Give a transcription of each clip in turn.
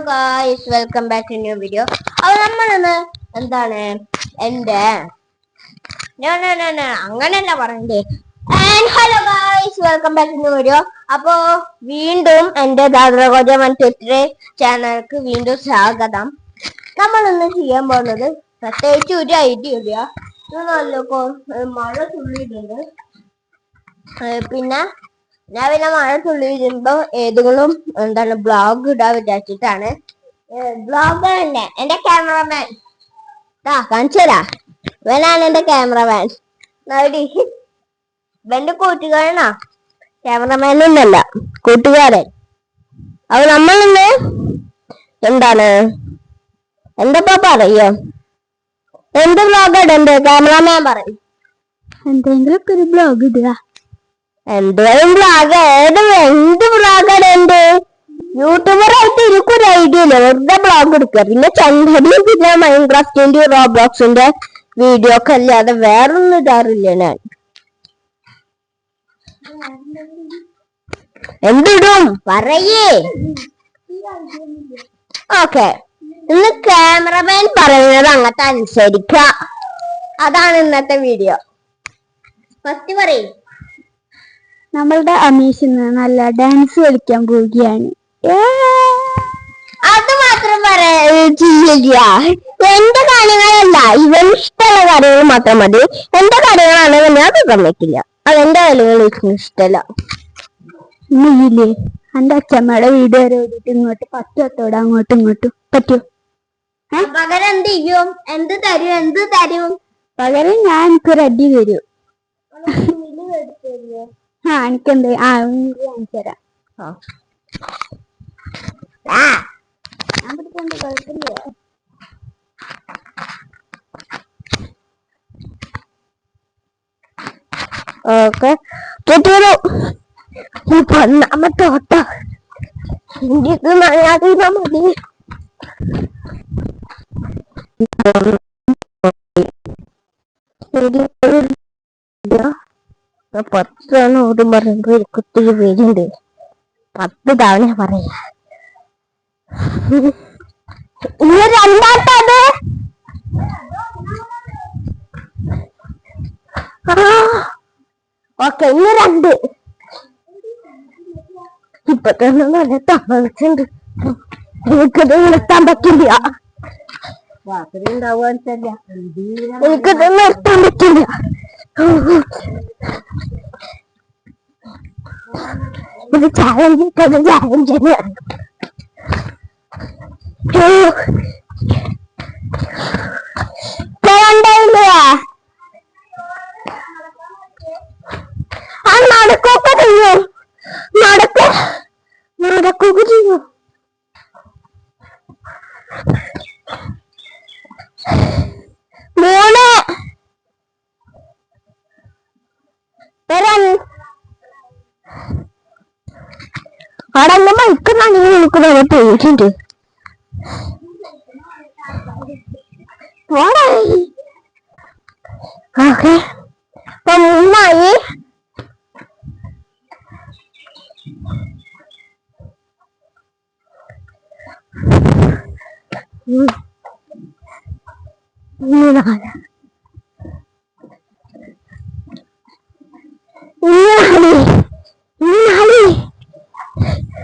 Guys, welcome back to new video. അപ്പോൾ നമ്മളിന്ന് എന്താണ് അങ്ങനെയല്ല പറയണ്ടേ. Hello guys, welcome back to new video. അപ്പോ വീണ്ടും എന്റെ ചാനലിലേക്ക് വീണ്ടും സ്വാഗതം. നമ്മളിന്ന് ചെയ്യാൻ പോകുന്നത് പ്രത്യേകിച്ച് ഒരു ഐഡിയ ഇല്ല. നല്ല മഴ തുള്ളിയിട്ടുണ്ട്. പിന്നെ മഴ തുള്ളി വരുമ്പോ ഏതെങ്കിലും ബ്ലോഗ് ഇടാൻ വിചാരിച്ചിട്ടാണ്. ബ്ലോഗ് തന്നെ എന്റെ ക്യാമറമാൻ കാണിച്ചു തരാ. ഇവനാണ് എന്റെ ക്യാമറമാൻ. ഇവന്റെ കൂട്ടുകാരനാ, ക്യാമറമാനൊന്നല്ല, കൂട്ടുകാരൻ. അപ്പൊ നമ്മളിന്ന് എന്താ പറയോ? എന്ത് ബ്ലോഗ് ഇടണ്ടേ? ക്യാമറമാൻ പറയും. എന്തെങ്കിലുമൊക്കെ ഒരു ബ്ലോഗ് ഇടുക. എന്ത് ബ്ലോഗാണ് എന്റെ യൂട്യൂബറായിട്ട് എനിക്കൊരു ഐഡിയ ഇല്ല. വെറുതെ ബ്ലോഗ് എടുക്കുക. പിന്നെ ചന്ദ്രനും പിന്നെ മൈൻക്രാഫ്റ്റിന്റെ റോബ്ലോക്സിന്റെ വീഡിയോ ഒക്കെ അല്ലാതെ വേറൊന്നും ഇടാറില്ല ഞാൻ. എന്തിടും പറയേ. ഓക്കെ, ഇന്ന് ക്യാമറമാൻ പറയുന്നത് അങ്ങനത്തെ അനുസരിക്ക. അതാണ് ഇന്നത്തെ വീഡിയോ. ഫസ്റ്റ് പറയും. നമ്മളുടെ അമീഷ് നല്ല ഡാൻസ് കളിക്കാൻ പോവുകയാണ്. അത് മാത്രം ചെയ്യില്ല. എന്റെ കാര്യങ്ങളല്ല, ഇവൻ ഇഷ്ടമുള്ള കാര്യങ്ങൾ മാത്രം മതി. എന്റെ കാര്യങ്ങളാണെങ്കിൽ ഞാൻ സമ്മതിക്കില്ല. അതെന്റെ കാര്യങ്ങൾ ഇഷ്ടമല്ല. നീയില്ലേ എന്റെ അച്ഛമ്മയുടെ വീട് വരെ ഓടിയിട്ട് ഇങ്ങോട്ട് പറ്റത്തോടെ അങ്ങോട്ടും ഇങ്ങോട്ടും പറ്റൂ. പകരം എന്ത് ചെയ്യും? എന്ത് തരും? പകരം ഞാൻ എനിക്കൊരു അടി തരൂ. എനിക്കെന്ത് കാണിച്ചു തരാം. ഞാൻ പിടിക്കണ്ട, കുഴപ്പമില്ല. ഓക്കെ, ഒന്നാമത്തെ ഓട്ട ഇന്ത്യക്ക് മഴയാതിരുന്നാ മതി. പത്ത് തവണ ഓടും പറയുമ്പോ എനിക്കൊത്തിരി പേരുണ്ട്. 10 തവണ പറയാ. ഇന്ന് രണ്ടാമത്തത്. ഓക്കെ, ഇന്ന് 2. ഇപ്പൊ തന്നെ നല്ല തമസുണ്ട്. എനിക്കത് നിർത്താൻ പറ്റില്ല. എനിക്കത് നിർത്താൻ പറ്റില്ല. ഇത് ചാലഞ്ച് തന്നെയാണ്. നടക്കൊക്കെ ചെയ്യും. നടക്കൊക്കെ ചെയ്യും. അടങ്ങ മയക്കുന്നാണെങ്കിൽ എനിക്ക് നല്ല പേടിയുണ്ട്. ഓക്കെ, അപ്പൊ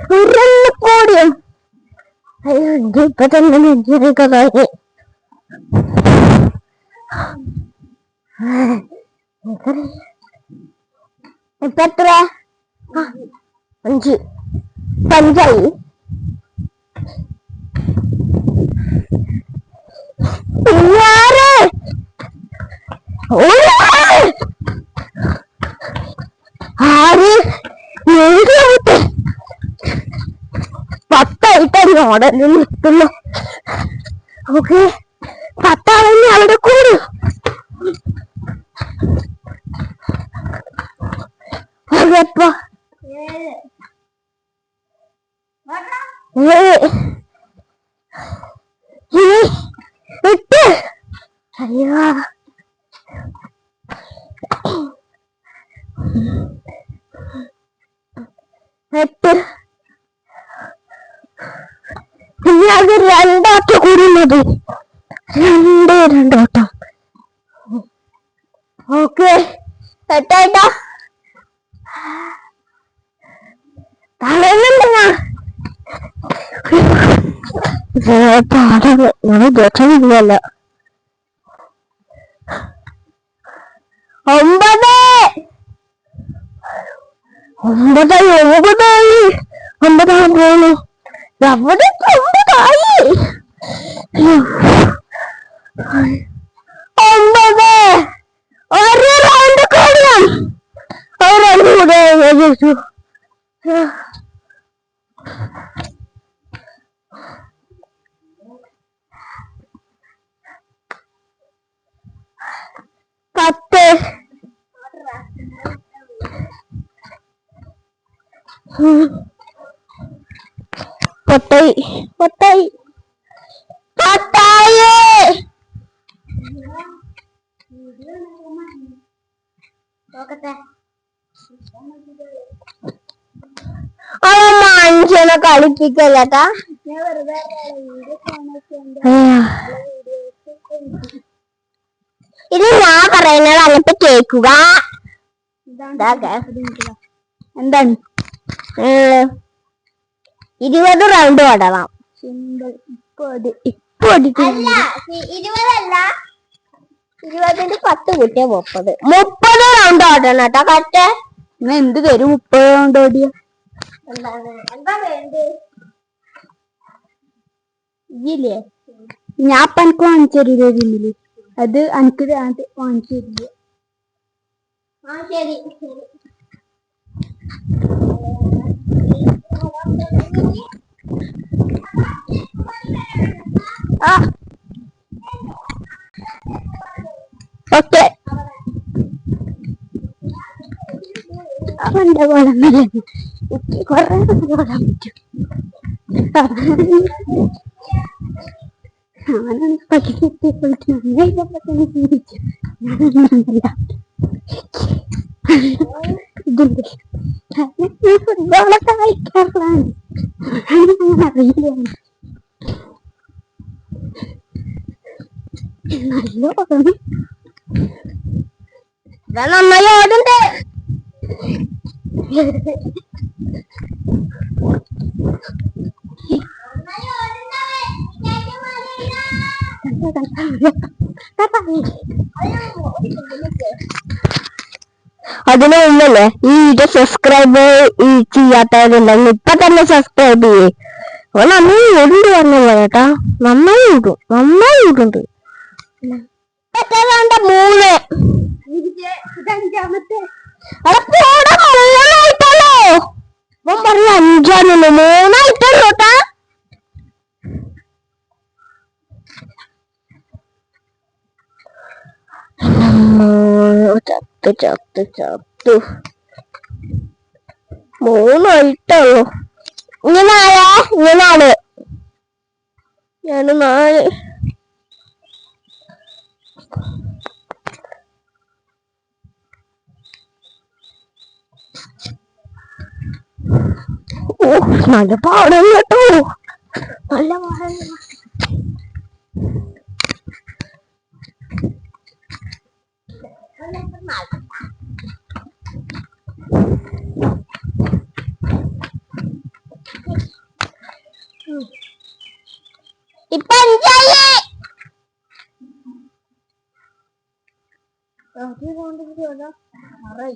3 കൂടിയും. അയ്യോ, ഇപ്പൊ തന്നെ നെഞ്ചിനേക്കായി. ഇപ്പൊ എത്ര? 5. 5 10 മോഡലിൽ നിൽക്കുന്നു. ഓക്കെ, 10 ആളെന്നെ അവിടെ കൂടും. അതെപ്പോ 8. അയ്യോ, 8. അത് രണ്ടോട്ടം കൂടി മതി. രണ്ടോട്ടം. ഓക്കെ സെറ്റായിട്ടാ. തളരുന്നുണ്ട് ഞാൻ ഇതൊക്കെയില്ലല്ലോ. 9 9 9 പോണു. അവിടെ 9 ഒരു റൗണ്ട് കൂടിയാണ്. ഒരു റൗണ്ട് കൂടെ പത്ത് പൊട്ടായി പൊട്ടായി പൊട്ടായി. മനുഷ്യനെ കളിപ്പിക്കല്ലേട്ടാ. ഇത് ഞാൻ പറയുന്നത് അങ്ങനത്തെ കേൾക്കുക. എന്താണ് 20 റൗണ്ട് ഓടണം. ഇപ്പൊ 20 അല്ല 20ന്റെ 10 കൂട്ടിയ 30 റൗണ്ട് ഓടണം കേട്ടോ. കറക്റ്റ് എന്ത് തരും 30 റൗണ്ട് ഓടിയ? എന്താ വേണ്ടേ? ഇല്ലേ ഞാൻ ഇപ്പൊ എനിക്ക് വാങ്ങിച്ചു തരില്ലേ? അത് എനിക്ക് വാങ്ങിച്ചു തരില്ല. ശരി ഓക്കെ. അവന്റെ കോലം കൊറേ ഓടാൻ പറ്റും. അവനാണ് പട്ടിക്കെത്തിയപ്പോഴേക്കും നന്നായി ചിന്തിച്ചു. ഫുട്ബോളൊക്കെ കളിക്കാറുള്ളതാണ്. അറിയില്ല. നല്ല ഓടണം. നന്നായി ഓടണ്ടേ? അതിന് മുന്നല്ലേ ഈ വീഡിയോ സബ്സ്ക്രൈബ് ചെയ്യാത്തവരുണ്ടെങ്കിൽ ഇപ്പൊ തന്നെ സബ്സ്ക്രൈബ് ചെയ്യേ. അപ്പൊ നന്നായി ഓടുണ്ട് പറഞ്ഞ പോലെട്ടാ. നന്നായി ഓടുണ്ട്. 3 അഞ്ചാമത്തെ നന്നായിട്ടല്ലോ. അപ്പൊ പറഞ്ഞ 5 3 കേട്ടാ. ചത്തു 3 ആയിട്ടുള്ളൂ. ഇങ്ങനാണ് ഞാൻ 4. നല്ല പാടം കേട്ടോ. നല്ല പാടം. ഇപ്പൊ 5 ആയി.